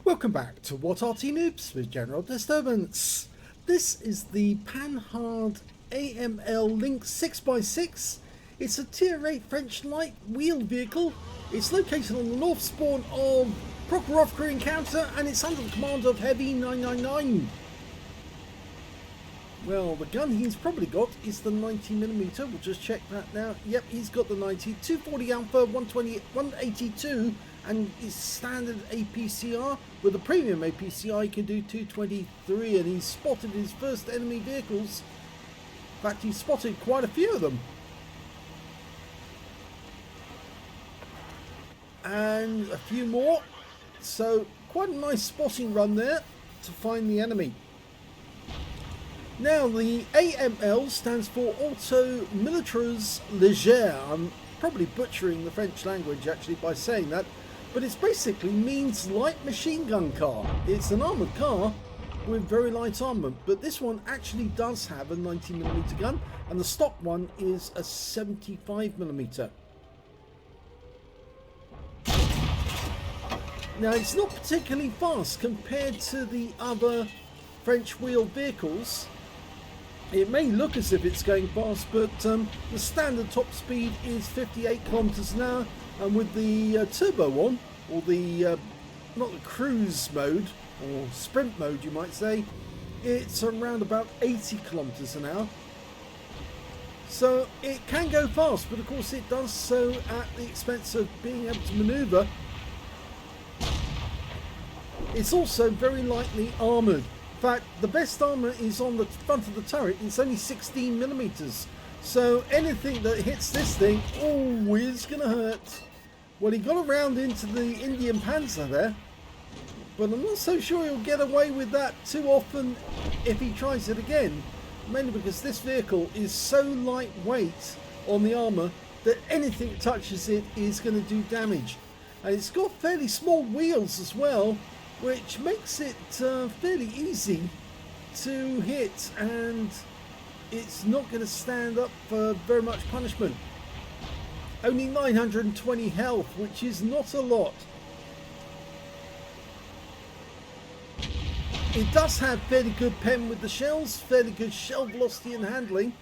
Welcome back to What Arty Noobs with General Disturbance. This is the Panhard AML Lynx 6x6. It's a tier 8 French light wheeled vehicle. It's located on the north spawn of Prokhorovka encounter and it's under the command of heavy999. Well, the gun he's probably got is the 90mm. We'll just check that now. Yep, he's got the 90, 240 alpha, 120, 182, and his standard APCR. With the premium APCR, he can do 223, and he's spotted his first enemy vehicles. In fact, he's spotted quite a few of them. And a few more. So, quite a nice spotting run there to find the enemy. Now, the AML stands for Auto Militaires Légères. I'm probably butchering the French language actually by saying that, but it basically means light machine gun car. It's an armoured car with very light armour, but this one actually does have a 90mm gun, and the stock one is a 75mm. Now, it's not particularly fast compared to the other French wheeled vehicles. It may look as if it's going fast, but the standard top speed is 58 kilometers an hour, and with the turbo on, or the not the cruise mode or sprint mode you might say, it's around about 80 kilometers an hour. So it can go fast, but of course it does so at the expense of being able to maneuver. It's also very lightly armoured. In fact, the best armour is on the front of the turret. It's only 16mm. So anything that hits this thing, oh, is going to hurt. Well, he got around into the Indian Panzer there, but I'm not so sure he'll get away with that too often if he tries it again. Mainly because this vehicle is so lightweight on the armour that anything that touches it is going to do damage. And it's got fairly small wheels as well, which makes it fairly easy to hit, and it's not going to stand up for very much punishment. Only 920 health, which is not a lot. It does have fairly good pen with the shells, fairly good shell velocity and handling,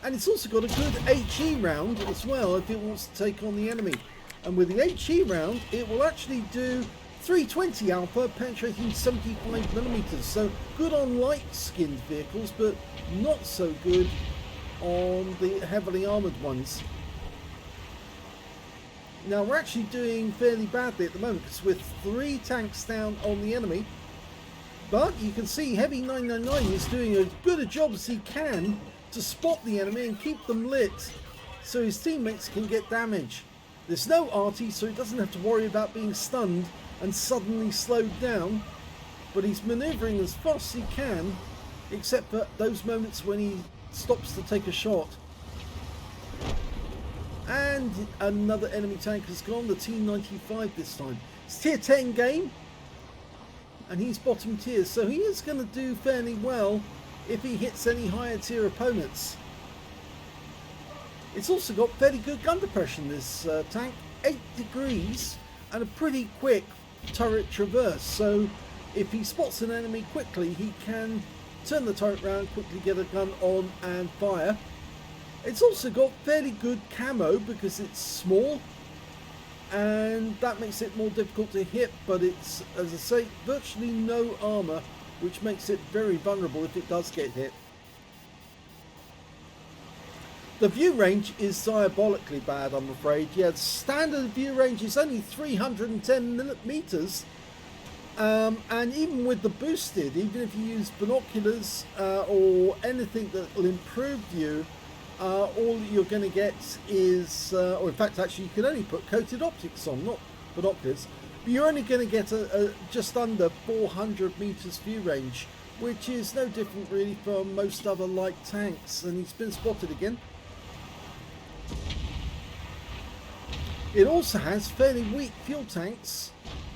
and it's also got a good HE round as well if it wants to take on the enemy. And with the HE round, it will actually do 320 alpha, penetrating 75mm, so good on light skinned vehicles, but not so good on the heavily armoured ones. Now, we're actually doing fairly badly at the moment because we're 3 tanks down on the enemy, but you can see heavy999 is doing as good a job as he can to spot the enemy and keep them lit so his teammates can get damage. There's no Arty, so he doesn't have to worry about being stunned and suddenly slowed down, but he's manoeuvring as fast as he can, except for those moments when he stops to take a shot. And another enemy tank has gone, the T95 this time. It's tier 10 game, and he's bottom tier, so he is going to do fairly well if he hits any higher tier opponents. It's also got fairly good gun depression, this tank, 8 degrees, and a pretty quick turret traverse, so if he spots an enemy quickly he can turn the turret around, quickly get a gun on and fire. It's also got fairly good camo because it's small, and that makes it more difficult to hit, but it's, as I say, virtually no armour, which makes it very vulnerable if it does get hit. The view range is diabolically bad, I'm afraid. Yeah, the standard view range is only 310mm, and even with the boosted, even if you use binoculars or anything that will improve view, all you're going to get is, or in fact actually you can only put coated optics on, not binoculars, but you're only going to get just under 400 meters view range, which is no different really from most other light tanks, and he's been spotted again. It also has fairly weak fuel tanks,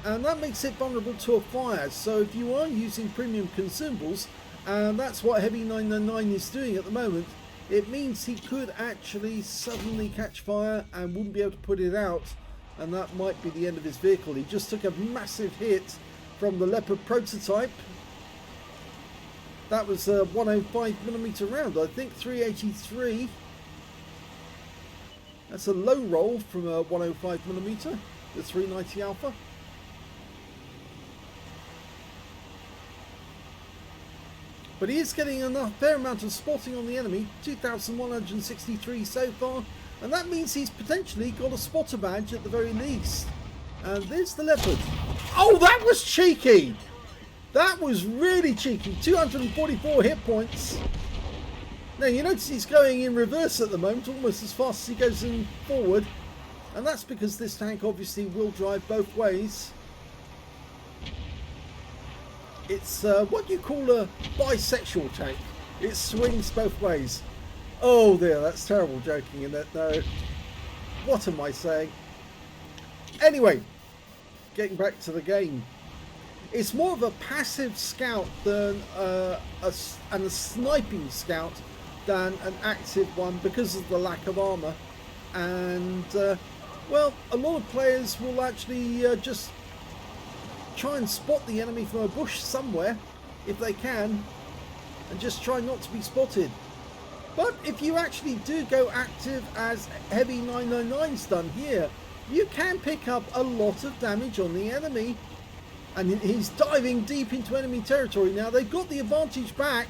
and that makes it vulnerable to a fire, so if you are using premium consumables, and that's what heavy999 is doing at the moment, it means he could actually suddenly catch fire and wouldn't be able to put it out, and that might be the end of his vehicle. He just took a massive hit from the Leopard prototype. That was a 105mm round, I think, 383. That's a low roll from a 105mm, the 390 Alpha. But he is getting a fair amount of spotting on the enemy, 2,163 so far, and that means he's potentially got a spotter badge at the very least. And there's the Leopard. Oh, that was cheeky! That was really cheeky, 244 hit points. Now you notice he's going in reverse at the moment, almost as fast as he goes in forward. And that's because this tank obviously will drive both ways. It's what you call a bisexual tank. It swings both ways. Oh dear, that's terrible joking, isn't it? No. What am I saying? Anyway, getting back to the game. It's more of a passive scout than a sniping scout than an active one because of the lack of armor. And, well, a lot of players will actually just try and spot the enemy from a bush somewhere if they can and just try not to be spotted. But if you actually do go active as heavy999's done here, you can pick up a lot of damage on the enemy. And he's diving deep into enemy territory now. They've got the advantage back.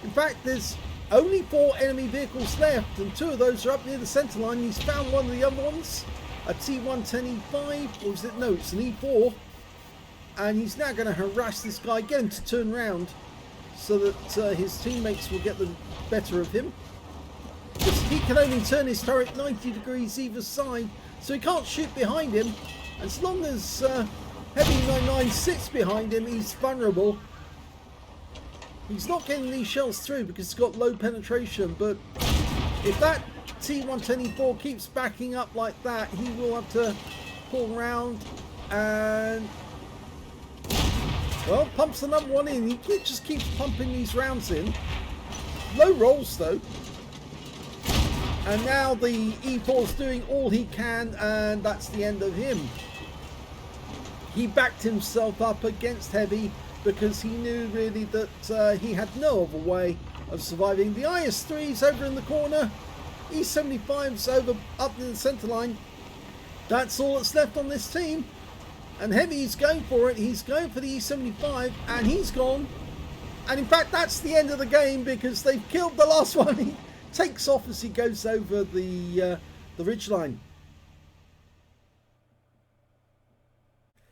In fact, there's only 4 enemy vehicles left, and 2 of those are up near the center line. He's found one of the other ones, a T110E5, or is it? No, it's an E4. And he's now going to harass this guy, get him to turn round so that his teammates will get the better of him. Because he can only turn his turret 90 degrees either side, so he can't shoot behind him. As long as heavy999 sits behind him, he's vulnerable. He's not getting these shells through because it's got low penetration, but if that T110E4 keeps backing up like that, he will have to pull around and, well, pumps another one in. He just keeps pumping these rounds in. Low rolls though. And now the E4's doing all he can, and that's the end of him. He backed himself up against Heavy because he knew really that he had no other way of surviving. The IS-3's over in the corner. E-75's over up in the centre line. That's all that's left on this team. And Heavy's going for it. He's going for the E-75 and he's gone. And in fact, that's the end of the game because they've killed the last one. He takes off as he goes over the ridgeline.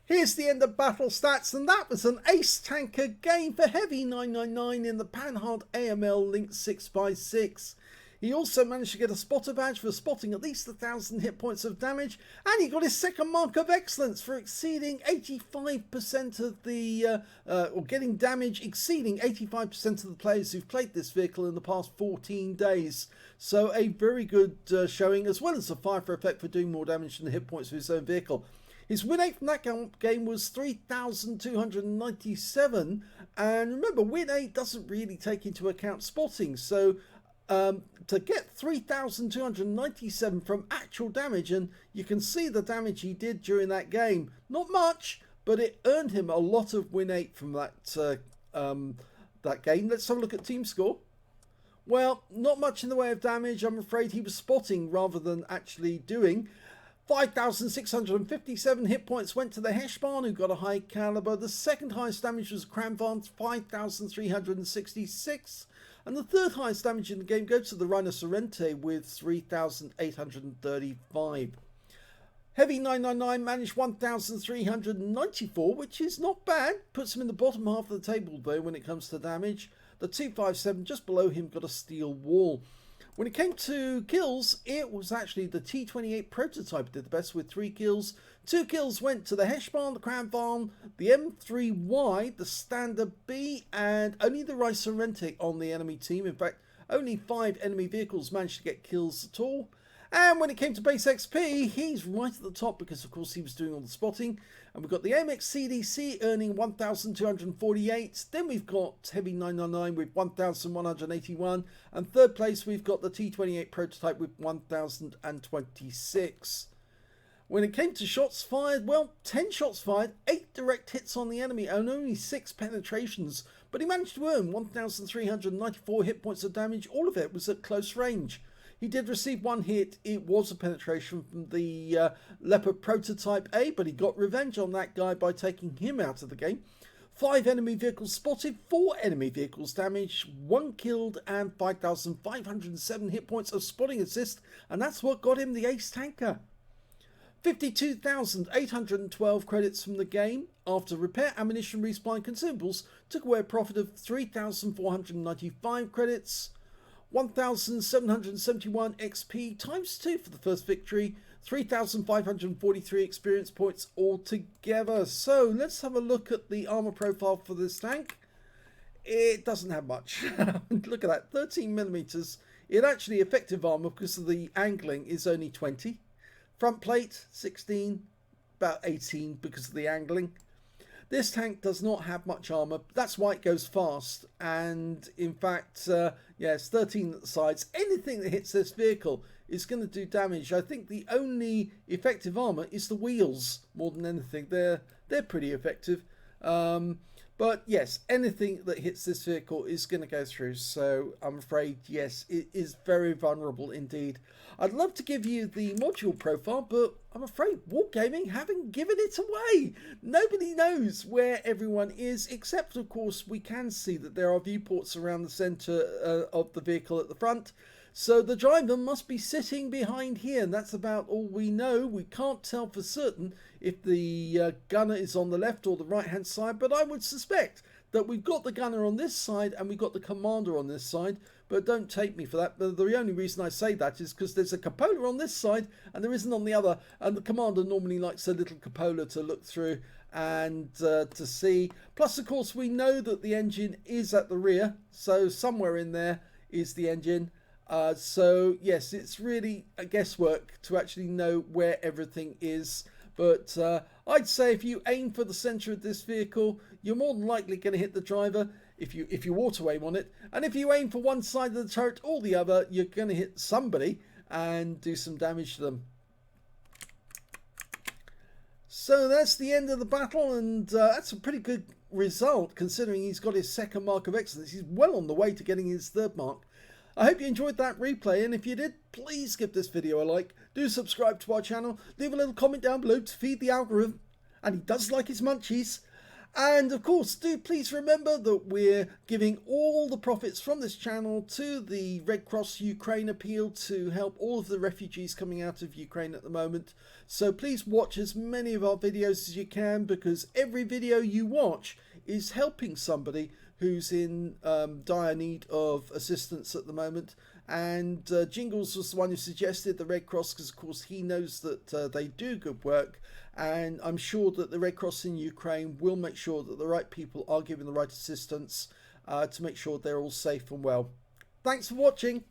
Here's the end of battle stats, and that was an ace tanker game for heavy999 in the Panhard AML Lynx 6x6. He also managed to get a spotter badge for spotting at least 1,000 hit points of damage, and he got his second mark of excellence for exceeding 85% of the, or getting damage exceeding 85% of the players who've played this vehicle in the past 14 days. So a very good showing, as well as a fire effect for doing more damage than the hit points of his own vehicle. His win rate from that game was 3,297, and remember, win rate doesn't really take into account spotting, so to get 3,297 from actual damage, and you can see the damage he did during that game. Not much, but it earned him a lot of win rate from that game. Let's have a look at team score. Well, not much in the way of damage. I'm afraid he was spotting rather than actually doing. 5,657 hit points went to the Heshbarn, who got a high caliber. The second highest damage was Kramvan, 5,366. And the third highest damage in the game goes to the Rhino Sorrente with 3,835. Heavy999 managed 1,394, which is not bad. Puts him in the bottom half of the table, though, when it comes to damage. The 257 just below him got a steel wall. When it came to kills, it was actually the T28 prototype did the best with 3 kills. 2 kills went to the Heshbarn, the Kramvan, the M3Y, the Standard B, and only the Rhino Sorrente on the enemy team. In fact, only 5 enemy vehicles managed to get kills at all. And when it came to base XP, he's right at the top because, of course, he was doing all the spotting. And we've got the AMX CDC earning 1,248. Then we've got Heavy999 with 1,181. And third place, we've got the T28 prototype with 1,026. When it came to shots fired, well, 10 shots fired, 8 direct hits on the enemy and only 6 penetrations. But he managed to earn 1,394 hit points of damage. All of it was at close range. He did receive 1 hit. It was a penetration from the Leopard Prototype A, but he got revenge on that guy by taking him out of the game. 5 enemy vehicles spotted, 4 enemy vehicles damaged, 1 killed and 5,507 hit points of spotting assist. And that's what got him the ace tanker. 52,812 credits from the game after repair, ammunition, resupply and consumables took away a profit of 3,495 credits. 1,771 XP times 2 for the first victory, 3,543 experience points altogether. So let's have a look at the armor profile for this tank. It doesn't have much. Look at that, 13mm. It actually effective armor because of the angling is only 20. Front plate 16, about 18 because of the angling. This tank does not have much armor. That's why it goes fast. And in fact, yes, 13 at the sides. Anything that hits this vehicle is going to do damage. I think the only effective armor is the wheels more than anything. They're pretty effective. But yes, anything that hits this vehicle is going to go through. So I'm afraid, yes, it is very vulnerable indeed. I'd love to give you the module profile, but I'm afraid Wargaming haven't given it away. Nobody knows where everyone is, except of course we can see that there are viewports around the center of the vehicle at the front. So the driver must be sitting behind here, and that's about all we know. We can't tell for certain if the gunner is on the left or the right hand side, but I would suspect that we've got the gunner on this side and we've got the commander on this side, but don't take me for that. But the only reason I say that is because there's a cupola on this side and there isn't on the other, and the commander normally likes a little cupola to look through and to see. Plus of course we know that the engine is at the rear, so somewhere in there is the engine. So yes, it's really a guesswork to actually know where everything is. But I'd say if you aim for the center of this vehicle, you're more than likely going to hit the driver if you auto aim on it. And if you aim for one side of the turret or the other, you're going to hit somebody and do some damage to them. So that's the end of the battle, and that's a pretty good result considering he's got his second mark of excellence. He's well on the way to getting his third mark. I hope you enjoyed that replay, and if you did, please give this video a like. Do subscribe to our channel, leave a little comment down below to feed the algorithm, and he does like his munchies. And of course, do please remember that we're giving all the profits from this channel to the Red Cross Ukraine appeal to help all of the refugees coming out of Ukraine at the moment. So please watch as many of our videos as you can, because every video you watch is helping somebody who's in dire need of assistance at the moment. And Jingles was the one who suggested the Red Cross because of course he knows that they do good work, and I'm sure that the Red Cross in Ukraine will make sure that the right people are given the right assistance to make sure they're all safe and well. Thanks for watching.